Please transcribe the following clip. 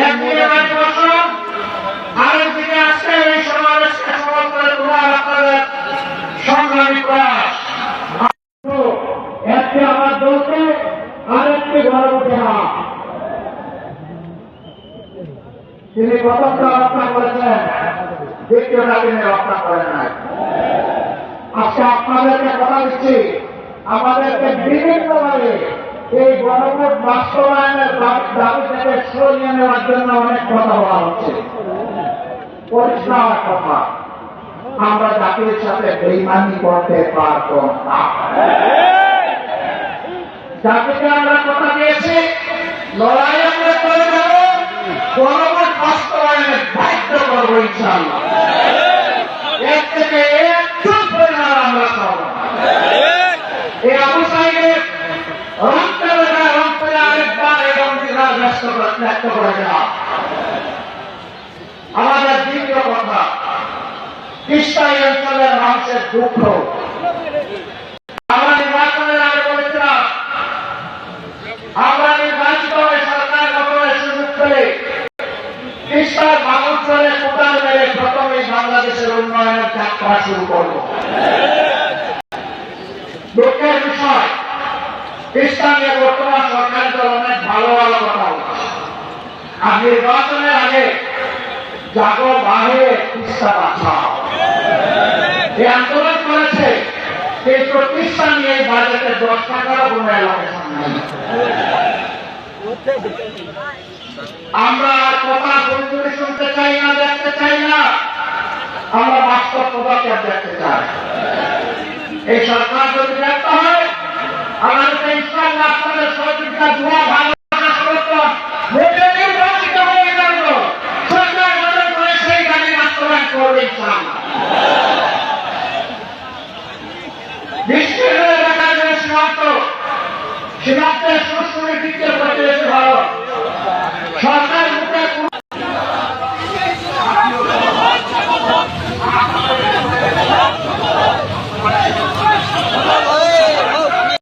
একদিকে নির্বাচন, আরেকদিকে আজকে এই সমাবেশকে সফল করে তোলার আপনাদের সংগ্রামী প্রয়াস। একটি আমার দলকে আরেকটি ঘরে উঠে না। তিনি প্রথমটা রক্ষা করেছেন, দ্বিতীয়টা তিনি রক্ষা করেন নাই। আজকে আপনাদেরকে কথা দিচ্ছি, আমাদেরকে বিভিন্নভাবে এই গণভোট বাস্তবায়নের দাবি থেকে সরিয়ে নেওয়ার জন্য অনেক কথা বলা হচ্ছে। পরিষ্কার কথা, আমরা জাতির সাথে বেইমানি করতে পারব না। জাতিকে আমরা কথা দিয়েছি, লড়াই আমরা করে যাব, গণভোট বাস্তবায়নের দায়িত্ব করবো ইনশাআল্লাহ। এর থেকে একটু পরিমাণ আমরা পাব। এই আবু সাইদের রক্তের আরেকবার এবং ব্যস্ত ব্যক্ত করে দেওয়া। আমাদের দ্বিতীয় কথা, কৃষ্ণাই অঞ্চলের মানুষের দুঃখ। আমরা নির্বাচনের আগে বলেছিলাম, আমরা নির্বাচিত হয়ে সরকার গঠনের সুযোগ পেলে কৃষ্ণার অঞ্চলে কোটাল মেরে প্রথমেই বাংলাদেশের উন্নয়নের যাত্রা শুরু করব। দুঃখের বিষয়, কৃষ্ণা নিয়ে বর্তমান সরকার দল অনেক ভালো ভালো কথা বলছে। আর নির্বাচনের আগে জাগো বাহিরে কৃষ্ণা বাঁচাও এই আন্দোলন করেছে, কিন্তু কৃষ্ণা নিয়ে বাজেটে 10 টাকারও কোনো অ্যালোকেশন নেই। আমরা আর কথা পরিচয় শুনতে চাই না, দেখতে চাই না, আমরা বাস্তব পদক্ষেপ দেখতে চাই। এই সরকার যদি ব্যর্থ হয়, আমাদের ইনশাআল্লাহ আপনাদের সহযোগিতা দোয়া ভালোবাসা সমর্থন ভোটে নির্বাচিত হয়ে গেল, সরকার গঠন করে সেই দাবি বাস্তবায়ন করবে ইনশাআল্লাহ। বিশ্ববিদ্যালয় এলাকার যে সীমান্তের সুস্থ দিকে প্রতিবেশী ভারত সরকার